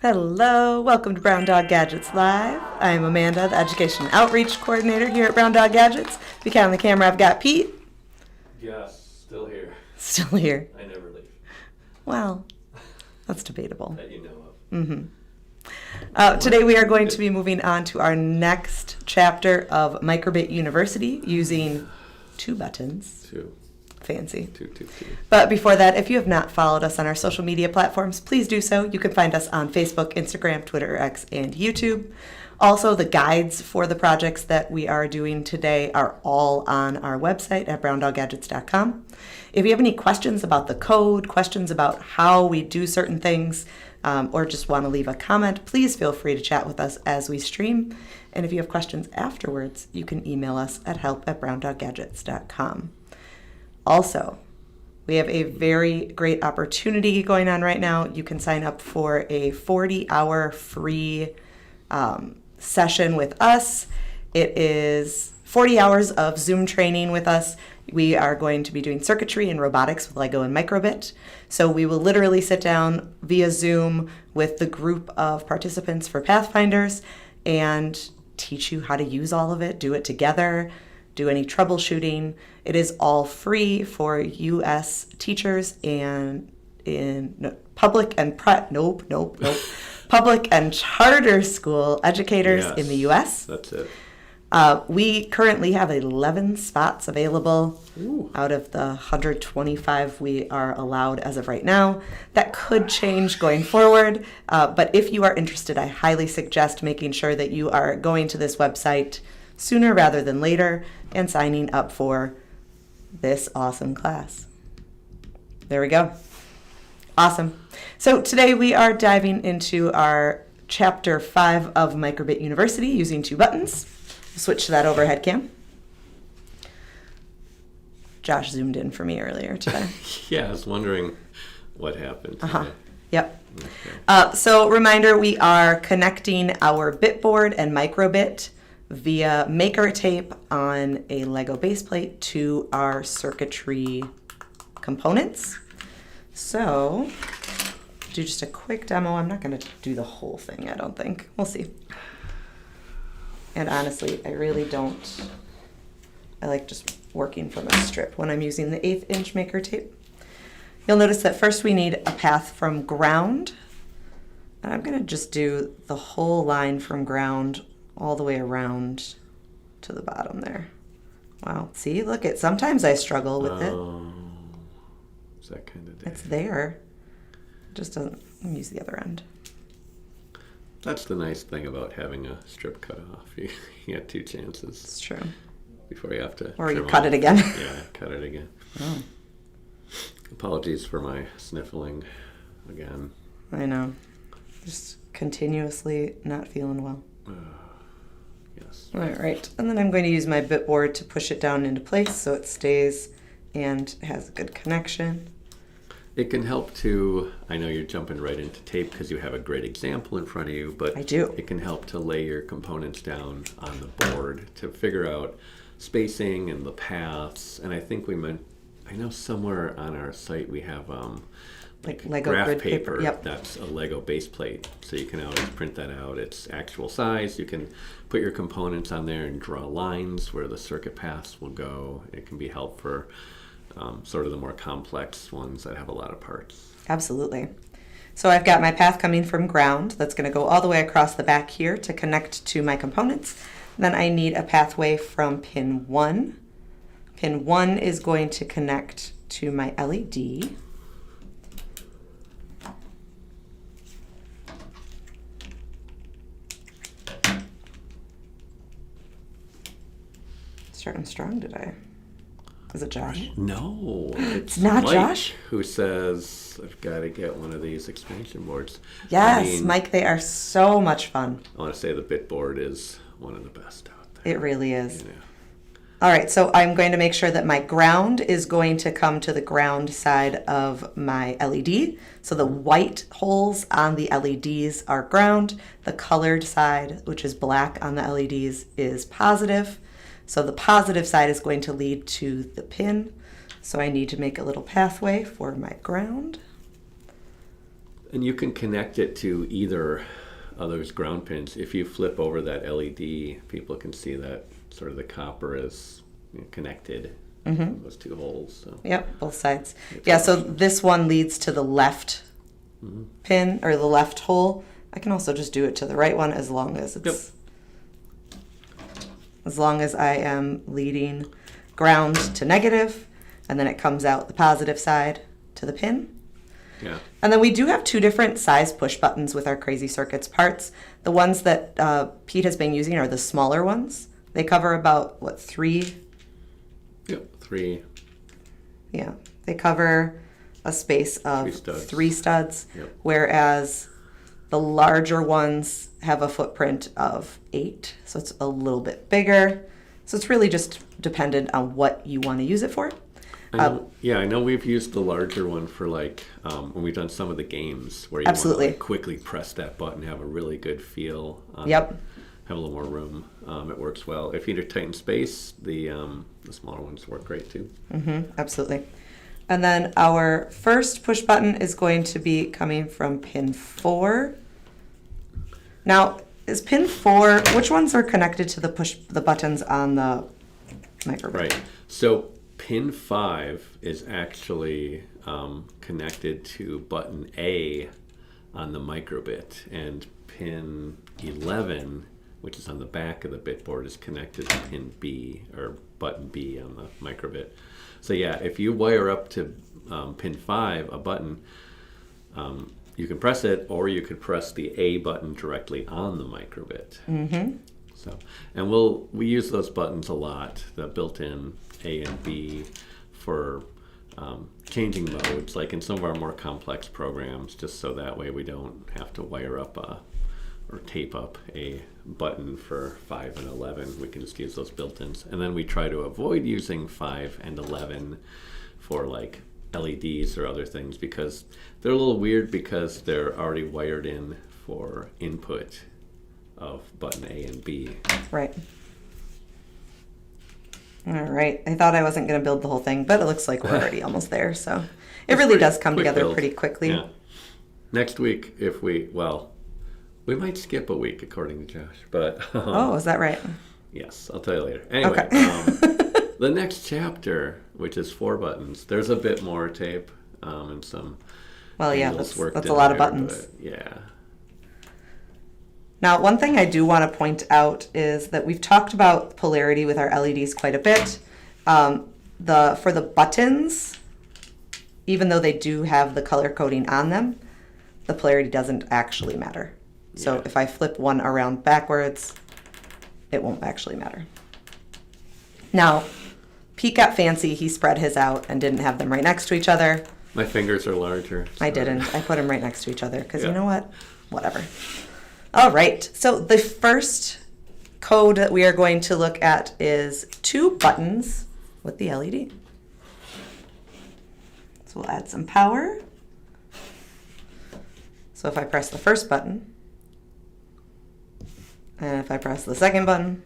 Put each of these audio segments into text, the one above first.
Hello, welcome to Brown Dog Gadgets Live. I'm Amanda, the Education and Outreach Coordinator here at Brown Dog Gadgets. Behind the camera, I've got Pete. Yes, still here. Still here. I never leave. Well, that's debatable. That you know of. Today we are going to be moving on to our next chapter of MicroBit University using two buttons. Fancy. Two. But before that, if you have not followed us on our social media platforms, please do so. You can find us on Facebook, Instagram, Twitter, X, and YouTube. Also, the guides for the projects that we are doing today are all on our website at browndoggadgets.com. If you have any questions about the code, questions about how we do certain things, or just want to leave a comment, please feel free to chat with us as we stream. And if you have questions afterwards, you can email us at help@browndoggadgets.com. Also, we have a very great opportunity going on right now. You can sign up for a 40-hour free session with us. It is 40 hours of Zoom training with us. We are going to be doing circuitry and robotics with Lego and MicroBit. So we will literally sit down via Zoom with the group of participants for Pathfinders and teach you how to use all of it, do it together, do any troubleshooting. It is all free for U.S. teachers and in public and public and charter school educators in the U.S. That's it. We currently have 11 spots available. Ooh. Out of the 125 we are allowed as of right now. That could change going forward, but if you are interested, I highly suggest making sure that you are going to this website sooner rather than later and signing up for this awesome class. There we go. Awesome. So today we are diving into our Chapter 5 of MicroBit University using two buttons. Switch to that overhead cam. Josh zoomed in for me earlier today. Yeah, I was wondering what happened today. Yep. Okay. So reminder, we are connecting our bitboard and MicroBit via maker tape on a Lego base plate to our circuitry components. So, do just a quick demo. I'm not going to do the whole thing, I don't think. We'll see. And honestly, I really don't. I like just working from a strip when I'm using the 1/8 inch maker tape. You'll notice that first we need a path from ground. And I'm going to just do the whole line from ground all the way around to the bottom there. Wow, see, look, sometimes I struggle with it. It's that kind of day. It's there. It just doesn't, let me use the other end. That's the nice thing about having a strip cut off. You get two chances. It's true. Before you have to Or you trim cut off. it again. Yeah, cut it again. Oh, Apologies for my sniffling again. I know. Just continuously not feeling well. Yes. All right, and then I'm going to use my bitboard to push it down into place so it stays and has a good connection. It can help to, I know you're jumping right into tape because you have a great example in front of you, but I do. It can help to lay your components down on the board to figure out spacing and the paths. And I think I know somewhere on our site we have like Lego graph grid paper. Yep. That's a Lego base plate. So you can always print that out. It's actual size. You can put your components on there and draw lines where the circuit paths will go. It can be helpful for sort of the more complex ones that have a lot of parts. Absolutely. So I've got my path coming from ground that's going to go all the way across the back here to connect to my components. Then I need a pathway from pin 1. Pin 1 is going to connect to my LED. Starting strong today. Is it Josh? No, it's not Mike, Josh? who says I've got to get one of these expansion boards. Yes, I mean, Mike, they are so much fun. I want to say the Bitboard is one of the best out there. It really is. Yeah. All right, so I'm going to make sure that my ground is going to come to the ground side of my LED. So the white holes on the LEDs are ground. The colored side, which is black on the LEDs, is positive. So the positive side is going to lead to the pin. So I need to make a little pathway for my ground. And you can connect it to either of those ground pins. If you flip over that LED, people can see that sort of the copper is connected. Those two holes. So. Yep, both sides. Yeah, so this one leads to the left pin or the left hole. I can also just do it to the right one as long as it's as long as I am leading ground to negative, and then it comes out the positive side to the pin. Yeah. And then we do have two different size push buttons with our Crazy Circuits parts. The ones that Pete has been using are the smaller ones. They cover about, what, 3? Yep, 3. Yeah, they cover a space of 3 studs, whereas the larger ones have a footprint of 8, so it's a little bit bigger. So it's really just dependent on what you want to use it for. I know we've used the larger one for like when we've done some of the games where you want to like quickly press that button, have a really good feel. Have a little more room. It works well. If you need a tight space, the smaller ones work great too. Absolutely. And then our first push button is going to be coming from pin 4. Now, is pin 4, which ones are connected to the buttons on the MicroBit? Right. So pin 5 is actually connected to button A on the MicroBit, and pin 11, which is on the back of the bit board, is connected to pin B, or button B on the MicroBit. So yeah, if you wire up to pin 5 a button, you can press it, or you could press the A button directly on the MicroBit. So, and we use those buttons a lot, the built-in A and B, for changing modes, like in some of our more complex programs, just so that way we don't have to wire up or tape up a button for 5 and 11. We can just use those built-ins. And then we try to avoid using 5 and 11 for like LEDs or other things, because they're a little weird because they're already wired in for input of button A and B. Right. All right. I thought I wasn't going to build the whole thing, but it looks like we're already almost there. So it really does come together pretty quickly. Yeah. Next week, we might skip a week according to Josh, but is that right? Yes, I'll tell you later. Anyway, the next chapter, which is 4 buttons, there's a bit more tape and some. Well, yeah, that's a lot of buttons. Yeah. Now, one thing I do want to point out is that we've talked about polarity with our LEDs quite a bit. For the buttons, even though they do have the color coding on them, the polarity doesn't actually matter. So if I flip one around backwards, it won't actually matter. Now, Pete got fancy. He spread his out and didn't have them right next to each other. My fingers are larger. I didn't. I put them right next to each other because you know what? Whatever. All right. So the first code that we are going to look at is 2 buttons with the LED. So we'll add some power. So if I press the first button, and if I press the second button,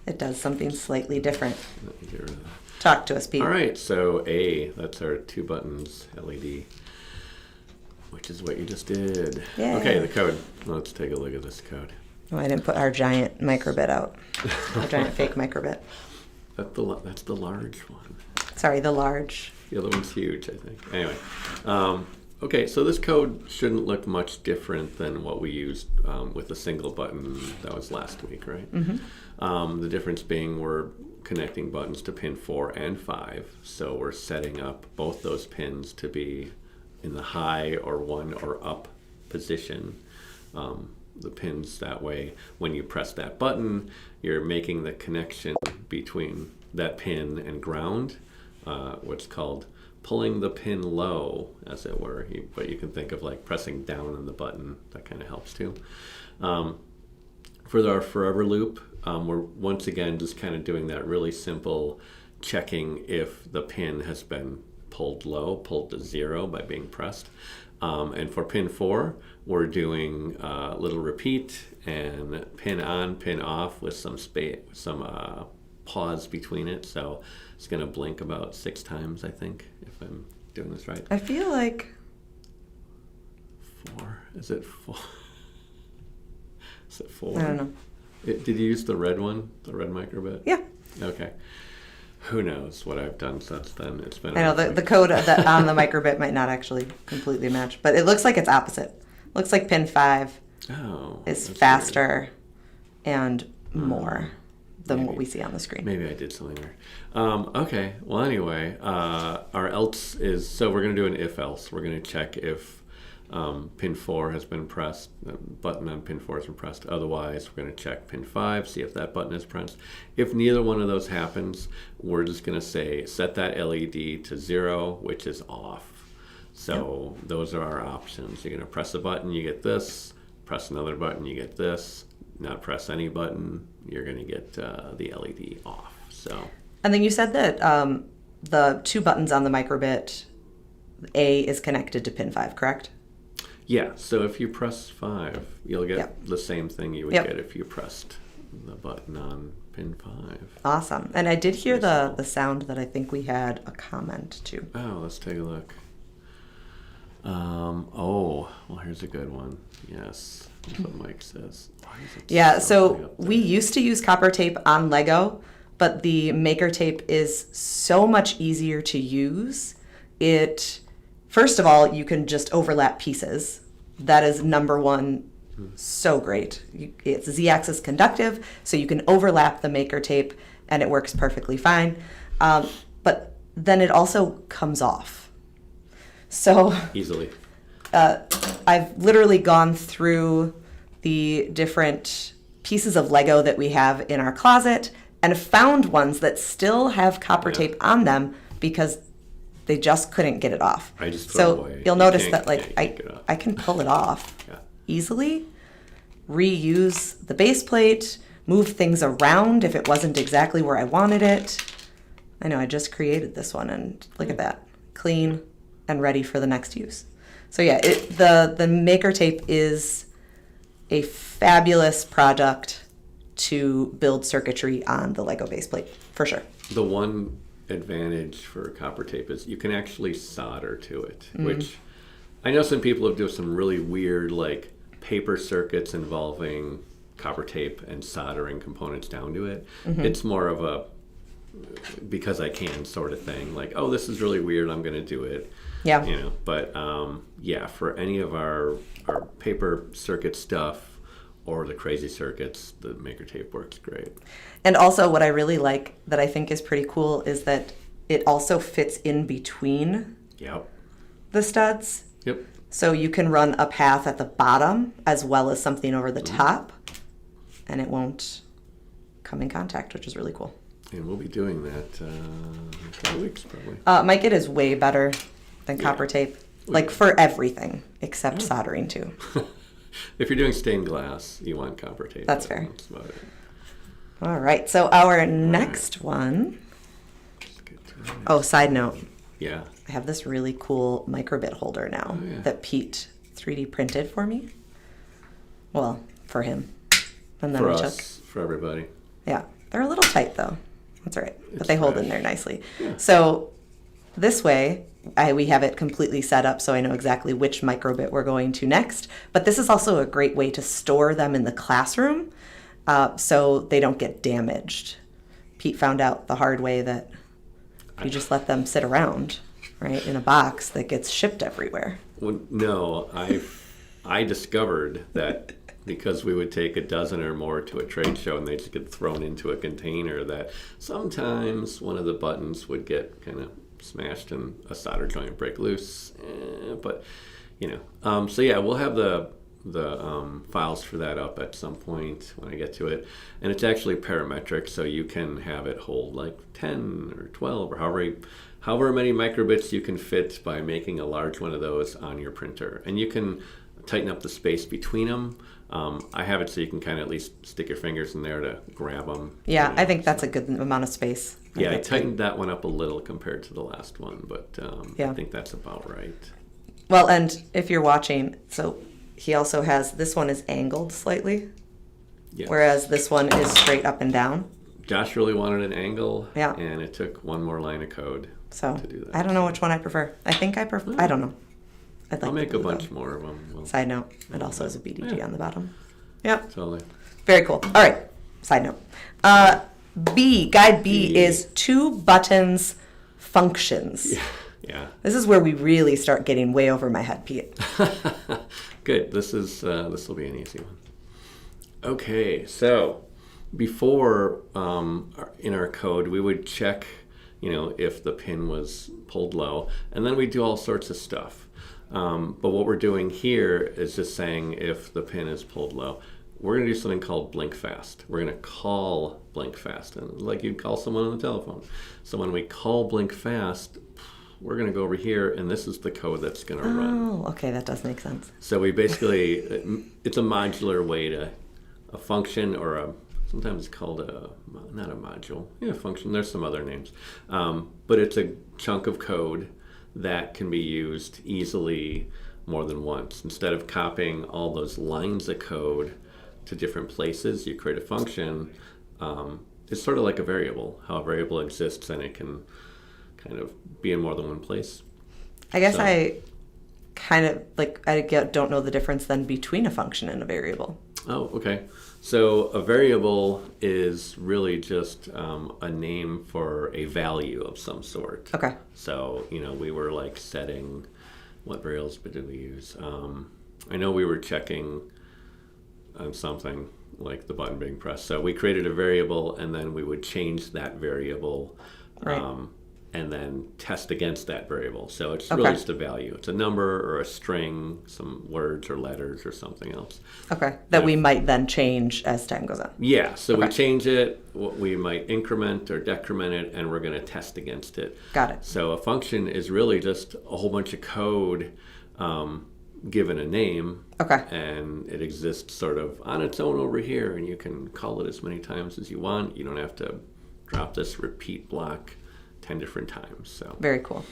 it does something slightly different. Talk to us, Pete. All right, so A, that's our 2 buttons LED, which is what you just did. Yay. Okay, the code. Let's take a look at this code. Oh, I didn't put our giant MicroBit out. Our giant fake MicroBit. That's the large one. Sorry, the large. The other one's huge, I think. Anyway, okay, so this code shouldn't look much different than what we used with a single button that was last week, right? The difference being we're connecting buttons to pin 4 and 5, so we're setting up both those pins to be in the high or 1 or up position. The pins that way, when you press that button, you're making the connection between that pin and ground, what's called pulling the pin low, as it were. But you can think of like pressing down on the button. That kind of helps too. For our forever loop, we're once again just kind of doing that really simple checking if the pin has been pulled low, pulled to 0 by being pressed. And for pin 4, we're doing a little repeat and pin on, pin off with some pause between it. So it's going to blink about 6 times, I think, if I'm doing this right. I feel like Is it 4? Is it 4? I don't know. Did you use the red one, the red MicroBit? Yeah. Okay. Who knows what I've done since then? It's been. I know the code that on the MicroBit might not actually completely match, but it looks like it's opposite. Looks like pin 5 is faster and more than what we see on the screen. Maybe I did something there. Okay. Well, anyway, our else is, so we're going to do an if else. We're going to check if pin 4 has been pressed, the button on pin 4 has been pressed. Otherwise, we're going to check pin 5, see if that button is pressed. If neither one of those happens, we're just going to say set that LED to 0, which is off. So those are our options. You're going to press a button, you get this. Press another button, you get this. Not press any button, you're going to get the LED off. So. And then you said that the 2 buttons on the MicroBit, A is connected to pin 5, correct? Yeah, so if you press 5, you'll get the same thing you would get if you pressed the button on pin 5. Awesome. And I did hear the sound that I think we had a comment to. Oh, let's take a look. Well, here's a good one. Yes, that's what Mike says. So we used to use copper tape on Lego, but the Maker Tape is so much easier to use. First of all, you can just overlap pieces. That is number one, so great. It's Z-axis conductive, so you can overlap the Maker Tape, and it works perfectly fine. But then it also comes off. So easily. I've literally gone through the different pieces of Lego that we have in our closet and found ones that still have copper tape on them because they just couldn't get it off. I just throw it away. You'll notice that I can pull it off easily, reuse the base plate, move things around if it wasn't exactly where I wanted it. I know I just created this one and look at that. Clean and ready for the next use. So yeah, the Maker Tape is a fabulous product to build circuitry on the Lego base plate, for sure. The one advantage for copper tape is you can actually solder to it, which I know some people have done some really weird like paper circuits involving copper tape and soldering components down to it. It's more of a because I can sort of thing, like, oh, this is really weird, I'm going to do it. Yeah. But for any of our paper circuit stuff or the crazy circuits, the Maker Tape works great. And also what I really like that I think is pretty cool is that it also fits in between the studs. Yep. So you can run a path at the bottom as well as something over the top, and it won't come in contact, which is really cool. And we'll be doing that in a couple weeks probably. Mike, it is way better than copper tape, like for everything except soldering too. If you're doing stained glass, you want copper tape. That's fair. That's about it. All right, so our next one. Oh, side note. Yeah. I have this really cool MicroBit holder now that Pete 3D printed for me. Well, for him. And then for us, for everybody. Yeah. They're a little tight though. That's all right. But they hold in there nicely. Yeah. So this way, we have it completely set up so I know exactly which MicroBit we're going to next. But this is also a great way to store them in the classroom so they don't get damaged. Pete found out the hard way that you just let them sit around, right, in a box that gets shipped everywhere. Well, no, I discovered that because we would take a dozen or more to a trade show and they just get thrown into a container, that sometimes one of the buttons would get kind of smashed and a solder joint break loose. But so yeah, we'll have the files for that up at some point when I get to it, and it's actually parametric, so you can have it hold like 10 or 12 or however many microbits you can fit by making a large one of those on your printer, and you can tighten up the space between them. I have it so you can kind of at least stick your fingers in there to grab them. Yeah, I think that's a good amount of space. I tightened that one up a little compared to the last one, but I think that's about right. Well, and if you're watching, so he also has, this one is angled slightly, whereas this one is straight up and down. Josh really wanted an angle, and it took one more line of code to do that. I don't know which one I prefer. I think I prefer, I don't know. I'd like I'll make the a blue, bunch though. more of them. Side note, it also has a BDG on the bottom. Yep. Totally. Very cool. All right. Side note. Guide B is 2 buttons functions. Yeah. This is where we really start getting way over my head, Pete. Good. This will be an easy one. Okay, so before in our code, we would check, if the pin was pulled low, and then we do all sorts of stuff. But what we're doing here is just saying if the pin is pulled low, we're going to do something called blink fast. We're going to call blink fast, and like you'd call someone on the telephone. So when we call blink fast, we're going to go over here, and this is the code that's going to run. Oh, okay, that does make sense. So we basically, it's a modular way to a function, or sometimes it's called not a module, function. There's some other names, but it's a chunk of code that can be used easily more than once. Instead of copying all those lines of code to different places, you create a function. It's sort of like a variable, how a variable exists, and it can kind of be in more than one place. I guess I kind of don't know the difference then between a function and a variable. Oh, okay. So a variable is really just a name for a value of some sort. Okay. So, we were like setting, what variables did we use? I know we were checking on something like the button being pressed. So we created a variable, and then we would change that variable. Right. And then test against that variable. So it's really just a value. It's a number or a string, some words or letters or something else. Okay, that we might then change as time goes on. Yeah, so we change it, we might increment or decrement it, and we're going to test against it. Got it. So a function is really just a whole bunch of code given a name. Okay. And it exists sort of on its own over here, and you can call it as many times as you want. You don't have to drop this repeat block 10 different times. So very cool.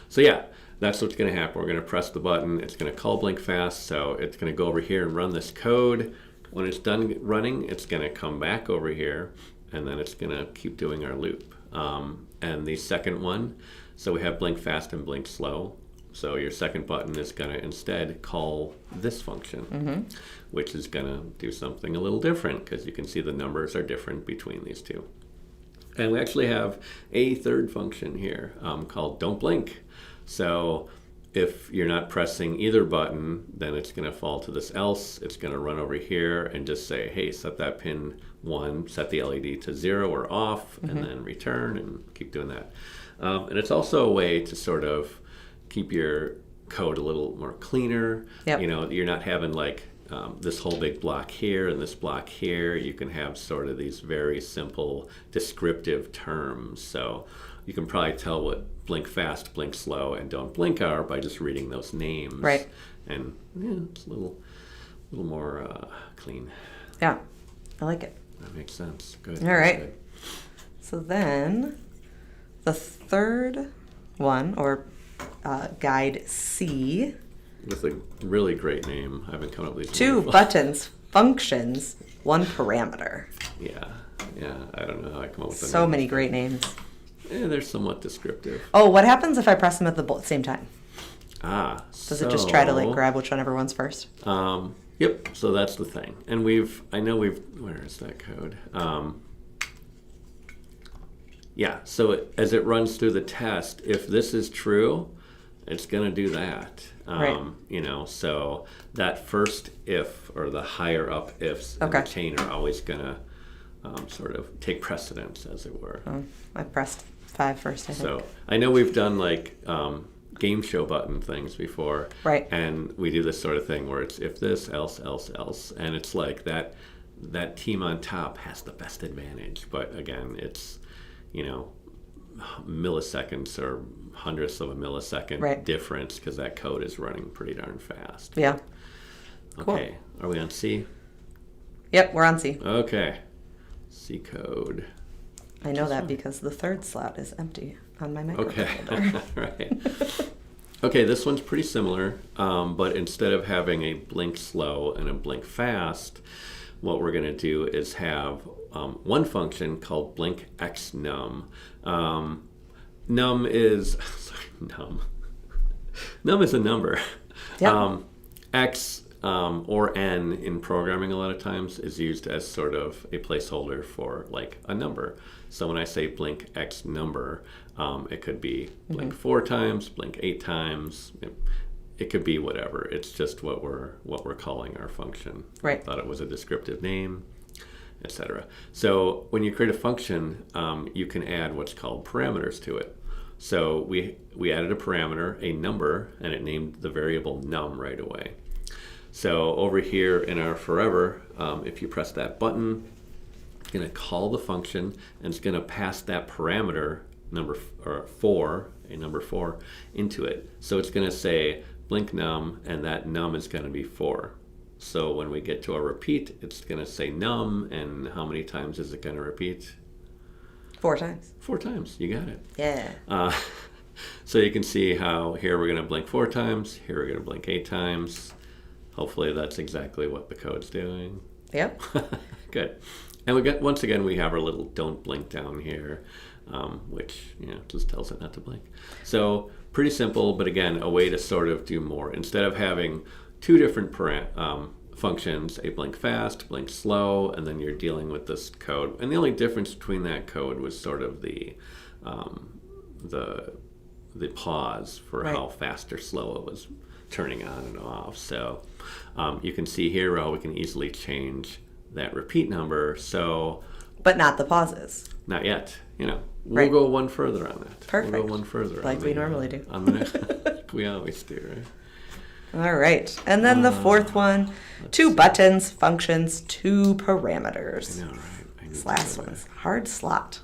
So yeah, that's what's going to happen. We're going to press the button. It's going to call blink fast. So it's going to go over here and run this code. When it's done running, it's going to come back over here, and then it's going to keep doing our loop. And the second one, so we have blink fast and blink slow. So your second button is going to instead call this function, which is going to do something a little different, because you can see the numbers are different between these two. And we actually have a third function here called don't blink. So if you're not pressing either button, then it's going to fall to this else. It's going to run over here and just say, hey, set that pin 1, set the LED to 0 or off, and then return, and keep doing that. And it's also a way to sort of keep your code a little more cleaner. Yep. You're not having like this whole big block here and this block here. You can have sort of these very simple descriptive terms. So you can probably tell what blink fast, blink slow, and don't blink are by just reading those names. Right. And it's a little more clean. Yeah, I like it. That makes sense. Good. All right. Good. So then the third one, or guide C, With a really great name. I haven't come up with these. 2 buttons, functions, 1 parameter. Yeah. I don't know how I come up with So many great names. They're somewhat descriptive. Oh, what happens if I press them at the same time? Does it just try to grab whichever one's first? Yep. So that's the thing. And where is that code? Yeah. So as it runs through the test, if this is true, it's going to do that. Right. So that first if, or the higher up ifs in the chain, are always going to sort of take precedence, as it were. I pressed 5 first, I think. So I know we've done like game show button things before. Right. And we do this sort of thing where it's if this, else, else, else. And it's like that team on top has the best advantage. But again, it's, milliseconds or hundredths of a millisecond difference, because that code is running pretty darn fast. Yeah. Okay. Cool. Are we on C? Yep, we're on C. Okay. C code. I know that because the third slot is empty on my MicroBit folder. Right. Okay, this one's pretty similar, but instead of having a blink slow and a blink fast, what we're going to do is have one function called blink xnum. Num is num is a number. Yep. X or N in programming a lot of times is used as sort of a placeholder for like a number. So when I say blink X number, it could be blink 4 times, blink 8 times. It could be whatever. It's just what we're calling our function. Right. I thought it was a descriptive name, etc. So when you create a function, you can add what's called parameters to it. So we added a parameter, a number, and it named the variable num right away. So over here in our forever, if you press that button, it's going to call the function, and it's going to pass that parameter number 4 into it. So it's going to say blink num, and that num is going to be 4. So when we get to our repeat, it's going to say num, and how many times is it going to repeat? 4 times. 4 times. You got it. Yeah. So you can see how here we're going to blink 4 times, here we're going to blink 8 times. Hopefully that's exactly what the code's doing. Yep. Good. And once again, we have our little don't blink down here, which just tells it not to blink. So pretty simple, but again, a way to sort of do more. Instead of having 2 different functions, a blink fast, blink slow, and then you're dealing with this code. And the only difference between that code was sort of the pause for how fast or slow it was turning on and off. So you can see here how we can easily change that repeat number. So, but not the pauses. Not yet. We'll go one further on that. Perfect. We'll go one further. Like we normally do. On the next, we always do, right? All right. And then the fourth one, 2 buttons, functions, 2 parameters. I know, right? This last one's hard slot.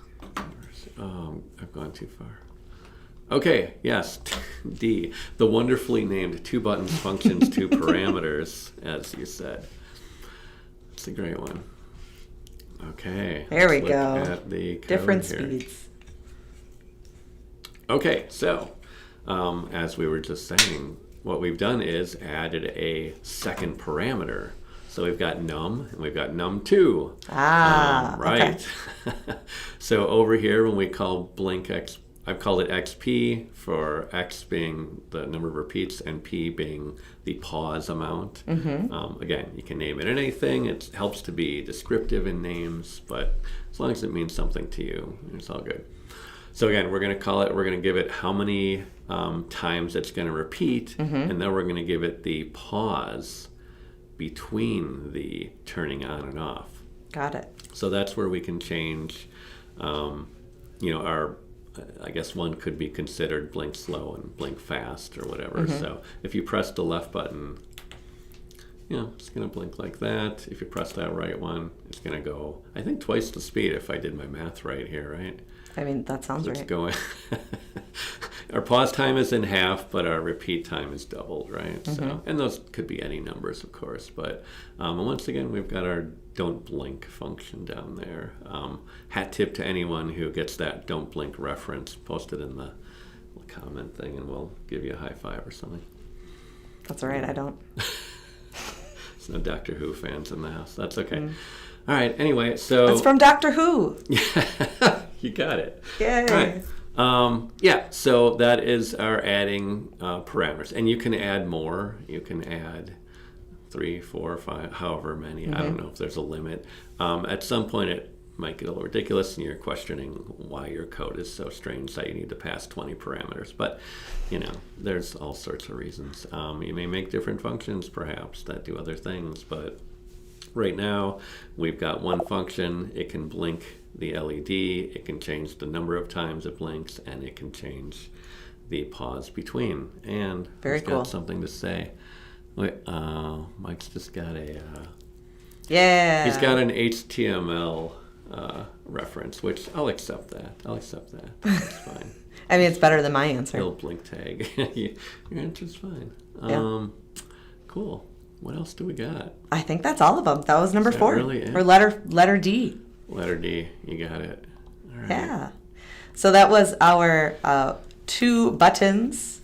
I've gone too far. Okay, yes, D, the wonderfully named 2 buttons, functions, 2 parameters, as you said. It's a great one. Okay. There we let's go. look at the code Different here. speeds. Okay, so as we were just saying, what we've done is added a second parameter. So we've got num and we've got num2. Right. Okay. So over here, when we call blink X, I've called it XP for X being the number of repeats and P being the pause amount. Again, you can name it anything. It helps to be descriptive in names, but as long as it means something to you, it's all good. So again, we're going to call it, we're going to give it how many times it's going to repeat, and then we're going to give it the pause between the turning on and off. Got it. So that's where we can change, our, I guess one could be considered blink slow and blink fast or whatever. So if you press the left button, it's going to blink like that. If you press that right one, it's going to go, I think, twice the speed if I did my math right here, right? I mean, that sounds So right. it's going. Our pause time is in half, but our repeat time is doubled, right? So, and those could be any numbers, of course. But once again, we've got our don't blink function down there. Hat tip to anyone who gets that don't blink reference. Post it in the comment thing, and we'll give you a high five or something. That's all right. I don't. There's no Doctor Who fans in the house. That's okay. All right. Anyway, so It's from Doctor Who. You got it. Yay. All right. So that is our adding parameters. And you can add more. You can add 3, 4, 5, however many. I don't know if there's a limit. At some point, it might get a little ridiculous, and you're questioning why your code is so strange that you need to pass 20 parameters. But, there's all sorts of reasons. You may make different functions, perhaps, that do other things. But right now, we've got one function. It can blink the LED, it can change the number of times it blinks, and it can change the pause between. And Very cool. Got something to say. Wait, Mike's just got a Yeah. he's got an HTML reference, which I'll accept that. That's fine. I mean, it's better than my answer. He'll blink tag. Your answer's fine. Cool. What else do we got? I think that's all of them. That was number 4. Really it? Or letter D. Letter D. You got it. All right. Yeah. So that was our 2 buttons.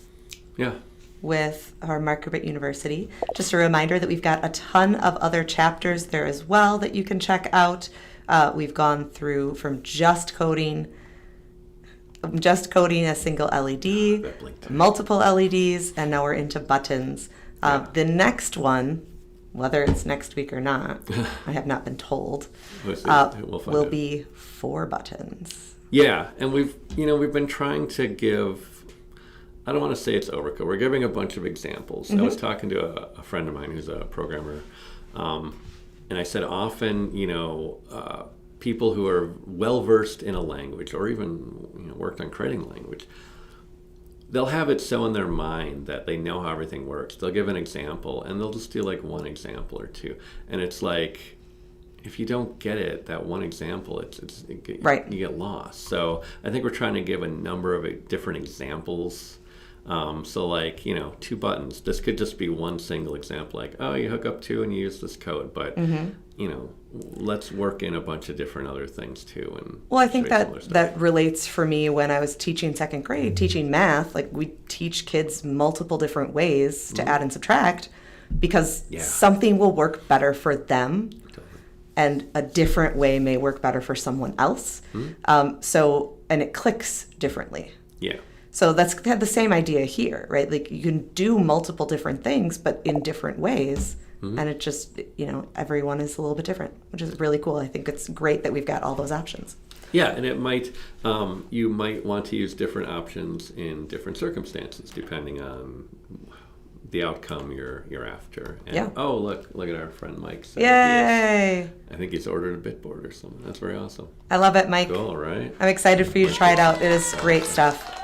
Yeah. With our MicroBit University. Just a reminder that we've got a ton of other chapters there as well that you can check out. We've gone through from just coding a single LED, multiple LEDs, and now we're into buttons. The next one, whether it's next week or not, I have not been told, We'll find will out. be 4 buttons. Yeah, and we've been trying to give, I don't want to say it's overkill. We're giving a bunch of examples. I was talking to a friend of mine who's a programmer, and I said often, people who are well versed in a language or even worked on creating a language, they'll have it so in their mind that they know how everything works. They'll give an example and they'll just do like one example or two, and it's like, if you don't get it, that one example, Right. you get lost. So I think we're trying to give a number of different examples. So like, 2 buttons. This could just be one single example, like, oh, you hook up 2 and you use this code. But, let's work in a bunch of different other things too. And Well, I think show you some other stuff. that relates for me when I was teaching 2nd grade, teaching math. Like, we teach kids multiple different ways to add and subtract because something will work better for them and a different way may work better for someone else. And it clicks differently. Yeah. So that's the same idea here, right? Like, you can do multiple different things, but in different ways. And it just, everyone is a little bit different, which is really cool. I think it's great that we've got all those options. Yeah, and it might, you might want to use different options in different circumstances depending on the outcome you're after. And, oh, look at our friend Mike. Yay! I think he's ordered a Bitboard or something. That's very awesome. I love it, Mike. Cool, right? I'm excited for you to try it out. It is great stuff.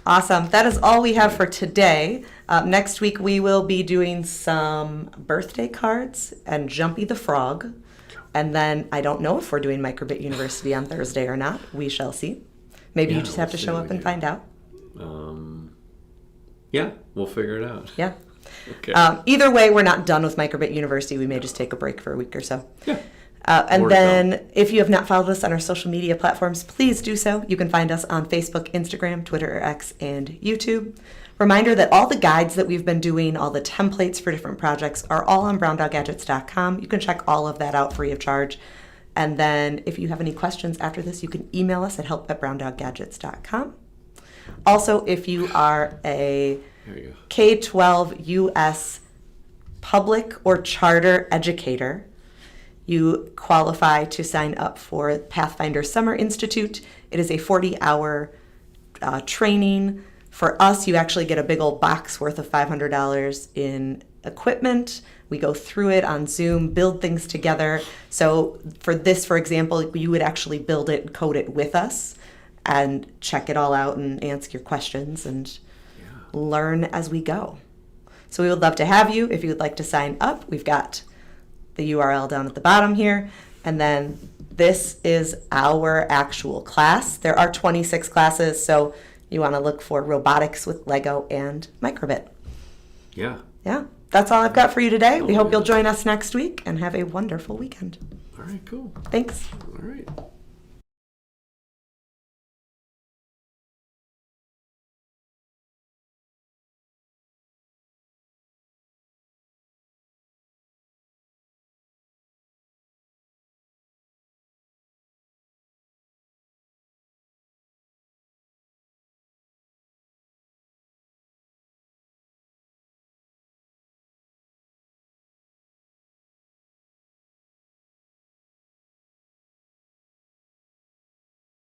Awesome. That is all we have for today. Next week, we will be doing some birthday cards and Jumpy the Frog. And then I don't know if we're doing MicroBit University on Thursday or not. We shall see. Maybe you just have to show up and find out. Yeah, we'll figure it out. Yeah. Okay. Either way, we're not done with MicroBit University. We may just take a break for a week or so. Yeah. And More to then if you have not followed us on our social media platforms, please do so. You can find us on Facebook, Instagram, Twitter, X, and YouTube. Reminder that all the guides that we've been doing, all the templates for different projects are all on browndoggadgets.com. You can check all of that out free of charge. And then if you have any questions after this, you can email us at help@browndoggadgets.com. Also, if you are a K-12 U.S. public or charter educator, you qualify to sign up for Pathfinder Summer Institute. It is a 40-hour training. For us, you actually get a big old box worth of $500 in equipment. We go through it on Zoom, build things together. So for this, for example, you would actually build it, code it with us, and check it all out and answer your questions and learn as we go. So we would love to have you. If you would like to sign up, we've got the URL down at the bottom here. And then this is our actual class. There are 26 classes, so you want to look for robotics with Lego and MicroBit. Yeah. Yeah, that's all I've got for you today. We hope you'll join us next week and have a wonderful weekend. All right, cool. Thanks. All right.